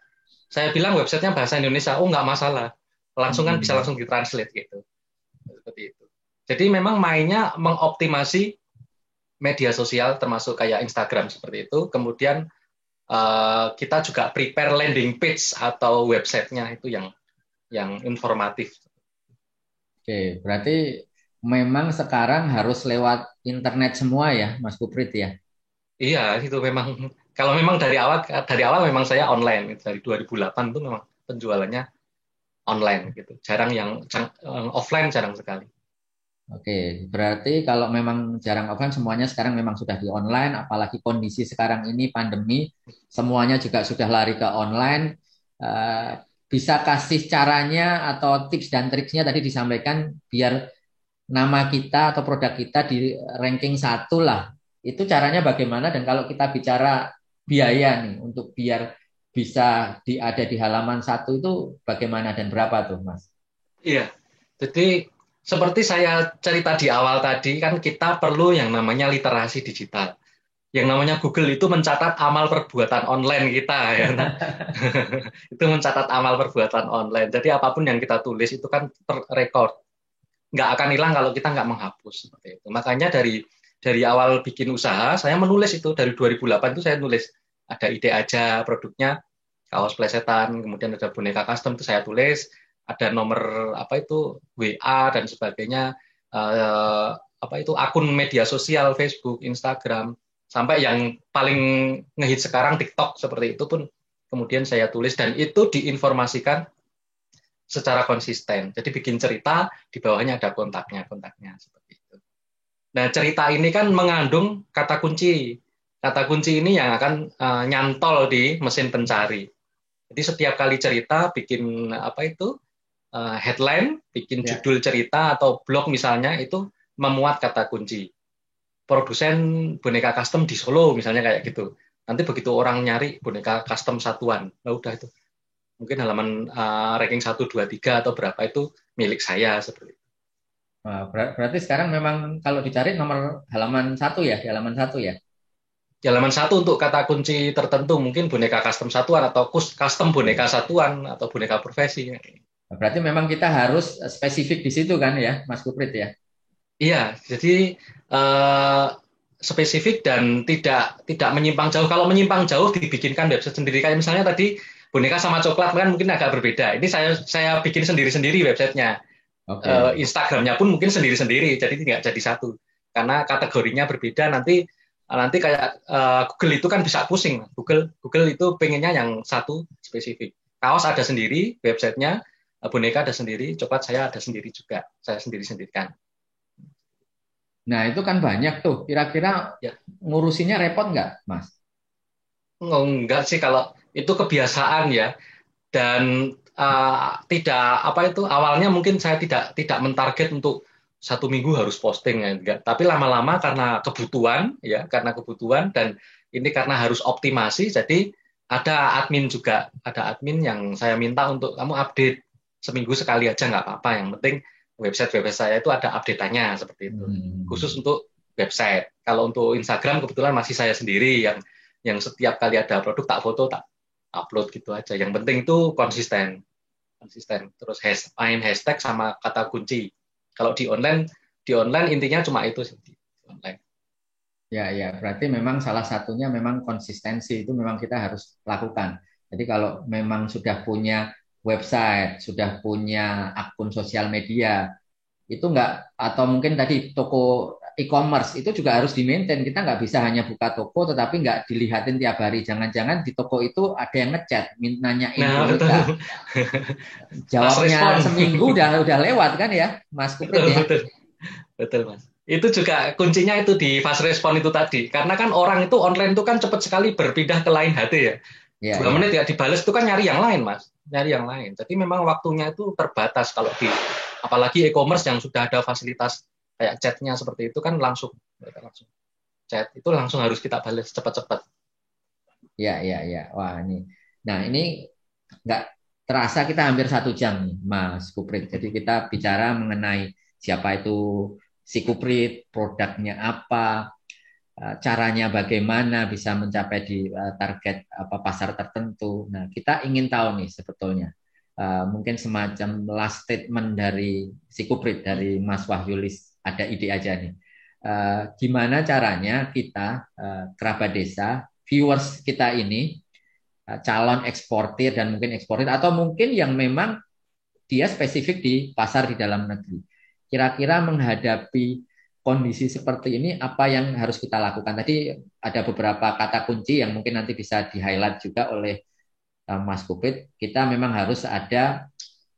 saya bilang websitenya bahasa Indonesia, oh nggak masalah, langsung kan bisa langsung ditranslate gitu, seperti itu. Jadi memang mainnya mengoptimasi media sosial termasuk kayak Instagram seperti itu. Kemudian kita juga prepare landing page atau websitenya itu yang informatif. Oke, berarti memang sekarang harus lewat internet semua ya, Mas Kuprit ya? Iya, itu memang kalau memang dari awal memang saya online dari 2008 tuh memang penjualannya online gitu. Jarang yang offline jarang sekali. Oke, berarti kalau memang jarang offline, semuanya sekarang memang sudah di online, apalagi kondisi sekarang ini pandemi, semuanya juga sudah lari ke online. Eh, Bisa kasih caranya atau tips dan triknya tadi disampaikan biar nama kita atau produk kita di ranking 1 lah. Itu caranya bagaimana? Dan kalau kita bicara biaya nih untuk biar bisa ada di halaman 1 itu bagaimana dan berapa tuh, Mas? Iya, jadi seperti saya cerita di awal tadi, kan kita perlu yang namanya literasi digital. Yang namanya Google itu mencatat amal perbuatan online kita, ya. Itu mencatat amal perbuatan online. Jadi apapun yang kita tulis itu kan terrekord. Nggak akan hilang kalau kita nggak menghapus. Seperti itu. Makanya dari awal bikin usaha, saya menulis itu. Dari 2008 itu saya nulis. Ada ide aja produknya, kaos plesetan, kemudian ada boneka custom, itu saya tulis. Ada nomor apa itu WA dan sebagainya, apa itu akun media sosial Facebook, Instagram, sampai yang paling ngehit sekarang TikTok seperti itu pun kemudian saya tulis dan itu diinformasikan secara konsisten. Jadi bikin cerita di bawahnya ada kontaknya seperti itu. Nah cerita ini kan mengandung kata kunci. Kata kunci ini yang akan nyantol di mesin pencari. Jadi setiap kali cerita bikin apa itu headline, bikin judul cerita atau blog misalnya itu memuat kata kunci. Produsen boneka custom di Solo misalnya kayak gitu. Nanti begitu orang nyari boneka custom satuan, nah udah itu. Mungkin halaman ranking 1, 2, 3 atau berapa itu milik saya seperti itu. Nah, berarti sekarang memang kalau dicari nomor halaman 1 ya, di halaman 1 ya? Di halaman 1 untuk kata kunci tertentu, mungkin boneka custom satuan atau custom boneka satuan atau boneka profesi. Berarti memang kita harus spesifik di situ kan ya, Mas Kuprit ya? Iya, jadi spesifik dan tidak menyimpang jauh. Kalau menyimpang jauh dibikinkan website sendiri. Kayak misalnya tadi boneka sama coklat kan mungkin agak berbeda. Ini saya bikin sendiri-sendiri websitenya. Oke. Instagramnya pun mungkin sendiri-sendiri, jadi tidak jadi satu. Karena kategorinya berbeda. Nanti kayak Google itu kan bisa pusing. Google itu pengennya yang satu spesifik. Kaos ada sendiri, websitenya, boneka ada sendiri, coklat saya ada sendiri juga. Saya sendiri-sendirikan. Nah, itu kan banyak tuh. Kira-kira ngurusinnya repot nggak, Mas? Enggak sih, kalau itu kebiasaan ya. Dan tidak apa itu awalnya mungkin saya tidak mentarget untuk 1 minggu harus posting ya, enggak. Tapi lama-lama karena kebutuhan dan ini karena harus optimasi, jadi ada admin yang saya minta untuk kamu update seminggu sekali aja nggak apa-apa, yang penting website saya itu ada update-nya seperti itu. Khusus untuk website. Kalau untuk Instagram kebetulan masih saya sendiri yang setiap kali ada produk tak foto tak upload gitu aja. Yang penting itu konsisten. Terus main hashtag sama kata kunci. Kalau di online intinya cuma itu sih di online. Ya, berarti memang salah satunya memang konsistensi itu memang kita harus lakukan. Jadi kalau memang sudah punya website, sudah punya akun sosial media, itu enggak, atau mungkin tadi toko e-commerce itu juga harus di-maintain. Kita nggak bisa hanya buka toko tetapi nggak dilihatin tiap hari. Jangan-jangan di toko itu ada yang ngechat, nanyain boneka. Jawabnya seminggu udah lewat kan ya, Mas Kuprit ya? Betul, Mas. Itu juga kuncinya itu di fast respon itu tadi. Karena kan orang itu online itu kan cepat sekali berpindah ke lain HT ya. 2 menit ya dibales itu kan nyari yang lain, Mas. Nyari yang lain. Jadi memang waktunya itu terbatas kalau apalagi e-commerce yang sudah ada fasilitas kayak chatnya seperti itu kan langsung chat itu langsung harus kita balas cepat-cepat. Ya. Wah ini, nah ini nggak terasa kita hampir 1 jam nih, Mas Kuprit. Jadi kita bicara mengenai siapa itu Sikuprit, produknya apa, caranya bagaimana bisa mencapai di target pasar tertentu. Nah, kita ingin tahu nih sebetulnya mungkin semacam last statement dari Sikuprit, dari Mas Wahyulis, ada ide aja nih. Gimana caranya kita kerabat desa, viewers kita ini calon eksportir dan mungkin eksportir atau mungkin yang memang dia spesifik di pasar di dalam negeri. Kira-kira menghadapi kondisi seperti ini apa yang harus kita lakukan? Tadi ada beberapa kata kunci yang mungkin nanti bisa di-highlight juga oleh Mas Kuprit. Kita memang harus ada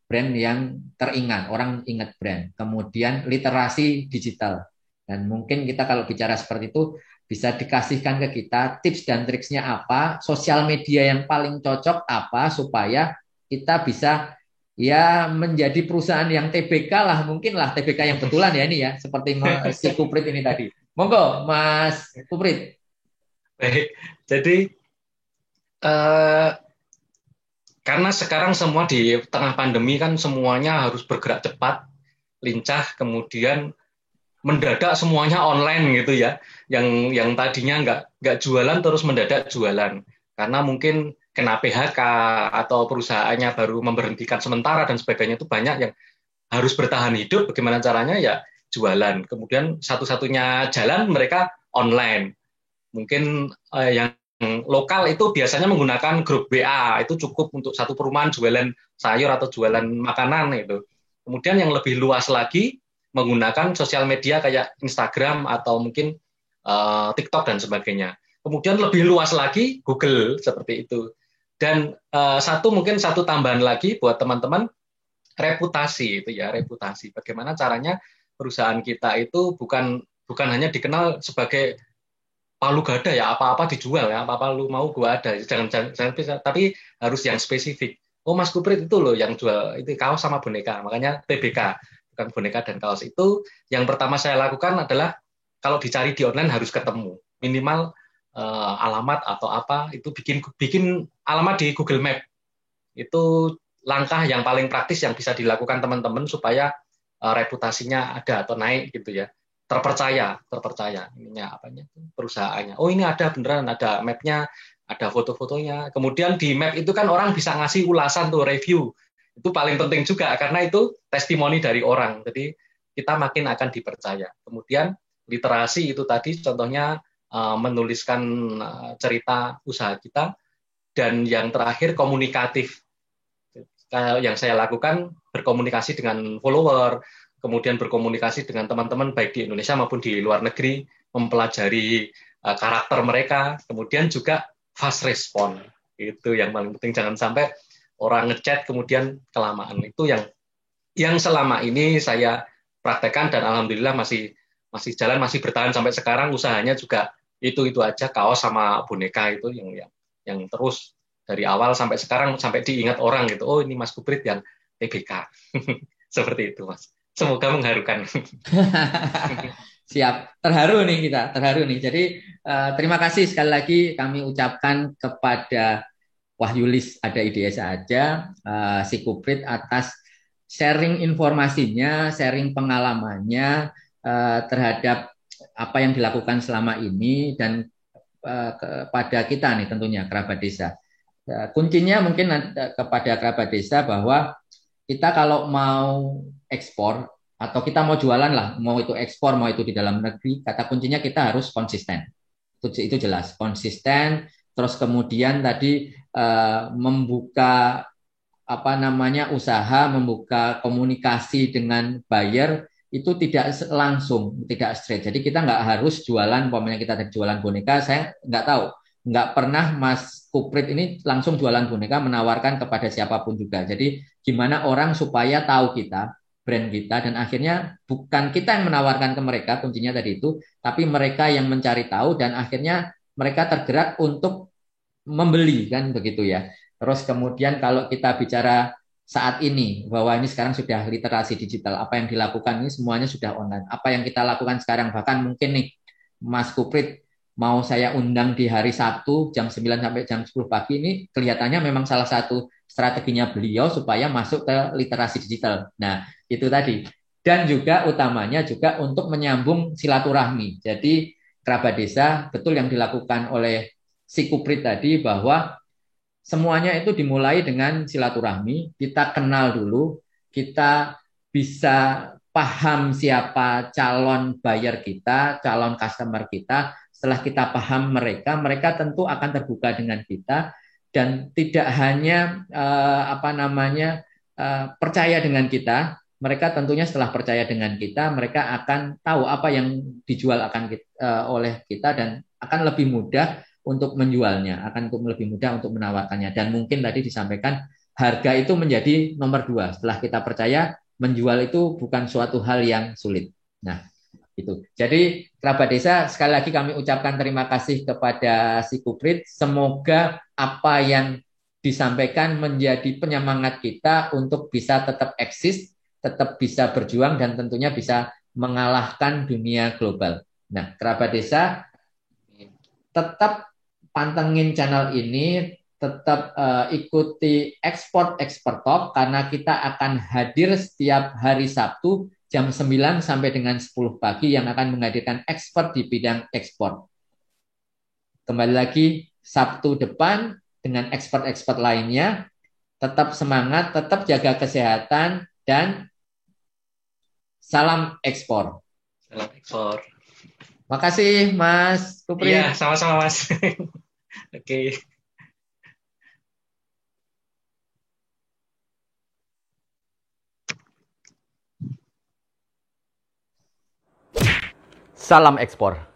brand yang teringat, orang ingat brand. Kemudian literasi digital. Dan mungkin kita kalau bicara seperti itu bisa dikasihkan ke kita tips dan triksnya apa, sosial media yang paling cocok apa supaya kita bisa ya menjadi perusahaan yang TBK lah, mungkin lah TBK yang betulan ya ini ya, seperti si Kuprit ini tadi. Monggo Mas Kuprit. Baik, jadi karena sekarang semua di tengah pandemi kan semuanya harus bergerak cepat, lincah, kemudian mendadak semuanya online gitu ya. Yang tadinya nggak jualan terus mendadak jualan. Karena mungkin kena PHK atau perusahaannya baru memberhentikan sementara dan sebagainya, itu banyak yang harus bertahan hidup. Bagaimana caranya ya jualan. Kemudian satu-satunya jalan mereka online. Mungkin yang lokal itu biasanya menggunakan grup WA, itu cukup untuk satu perumahan jualan sayur atau jualan makanan itu. Kemudian yang lebih luas lagi menggunakan sosial media kayak Instagram atau mungkin TikTok dan sebagainya. Kemudian lebih luas lagi Google seperti itu. Dan mungkin satu tambahan lagi buat teman-teman, reputasi itu ya, reputasi. Bagaimana caranya perusahaan kita itu bukan hanya dikenal sebagai palu gada ya, apa-apa dijual ya, apa-apa lu mau gua ada. Jangan tapi harus yang spesifik. Oh, Mas Kuprit itu loh yang jual itu kaos sama boneka. Makanya TBK, bukan boneka dan kaos. Itu yang pertama saya lakukan adalah kalau dicari di online harus ketemu. Minimal alamat atau apa itu bikin alamat di Google Map. Itu langkah yang paling praktis yang bisa dilakukan teman-teman supaya reputasinya ada atau naik gitu ya. Terpercaya ininya apanya perusahaannya. Oh, ini ada beneran, ada mapnya, ada foto-fotonya. Kemudian di map itu kan orang bisa ngasih ulasan tuh, review. Itu paling penting juga karena itu testimoni dari orang. Jadi kita makin akan dipercaya. Kemudian literasi itu tadi contohnya menuliskan cerita usaha kita, dan yang terakhir komunikatif. Yang saya lakukan berkomunikasi dengan follower, kemudian berkomunikasi dengan teman-teman baik di Indonesia maupun di luar negeri, mempelajari karakter mereka, kemudian juga fast respon. Itu yang paling penting, jangan sampai orang ngechat kemudian kelamaan. Itu yang selama ini saya praktekkan dan alhamdulillah masih jalan, masih bertahan sampai sekarang. Usahanya juga itu aja, kaos sama boneka itu yang terus dari awal sampai sekarang, sampai diingat orang gitu. Oh, ini Mas Kuprit yang TBK. Seperti itu, Mas. Semoga mengharukan. Siap, terharu nih kita, terharu nih. Jadi terima kasih sekali lagi kami ucapkan kepada Wahyulis ada ide saja, si Kuprit atas sharing informasinya, sharing pengalamannya terhadap apa yang dilakukan selama ini dan kepada kita nih tentunya kerabat desa. Kuncinya mungkin kepada kerabat desa bahwa kita kalau mau ekspor atau kita mau jualan lah, mau itu ekspor, mau itu di dalam negeri, kata kuncinya kita harus konsisten. Itu jelas, konsisten. Terus kemudian tadi membuka usaha, membuka komunikasi dengan buyer itu tidak langsung, tidak straight. Jadi kita nggak harus jualan, umpamanya kita ada jualan boneka, saya nggak tahu. Nggak pernah Mas Kuprit ini langsung jualan boneka menawarkan kepada siapapun juga. Jadi gimana orang supaya tahu kita, brand kita, dan akhirnya bukan kita yang menawarkan ke mereka, kuncinya tadi itu, tapi mereka yang mencari tahu dan akhirnya mereka tergerak untuk membeli, kan begitu ya. Terus kemudian kalau kita bicara saat ini, bahwa ini sekarang sudah literasi digital, apa yang dilakukan ini semuanya sudah online. Apa yang kita lakukan sekarang, bahkan mungkin nih Mas Kuprit mau saya undang di hari Sabtu jam 9 sampai jam 10 pagi ini kelihatannya memang salah satu strateginya beliau supaya masuk ke literasi digital. Nah, itu tadi dan juga utamanya juga untuk menyambung silaturahmi. Jadi kerabat desa betul yang dilakukan oleh si Kuprit tadi bahwa semuanya itu dimulai dengan silaturahmi, kita kenal dulu, kita bisa paham siapa calon buyer kita, calon customer kita. Setelah kita paham mereka, mereka tentu akan terbuka dengan kita dan tidak hanya percaya dengan kita. Mereka tentunya setelah percaya dengan kita, mereka akan tahu apa yang dijual oleh kita dan akan lebih mudah untuk menjualnya, akan lebih mudah untuk menawarkannya. Dan mungkin tadi disampaikan harga itu menjadi nomor 2. Setelah kita percaya, menjual itu bukan suatu hal yang sulit. Nah, itu. Jadi kerabat desa, sekali lagi kami ucapkan terima kasih kepada si Kuprit. Semoga apa yang disampaikan menjadi penyemangat kita untuk bisa tetap eksis, tetap bisa berjuang, dan tentunya bisa mengalahkan dunia global. Nah, kerabat desa, tetap pantengin channel ini, tetap ikuti Expert Talk karena kita akan hadir setiap hari Sabtu jam 9 sampai dengan 10 pagi yang akan menghadirkan expert di bidang ekspor. Kembali lagi Sabtu depan dengan expert lainnya. Tetap semangat, tetap jaga kesehatan, dan salam ekspor. Salam ekspor. Makasih Mas Kuprit. Iya, sama-sama Mas. Oke. Salam ekspor.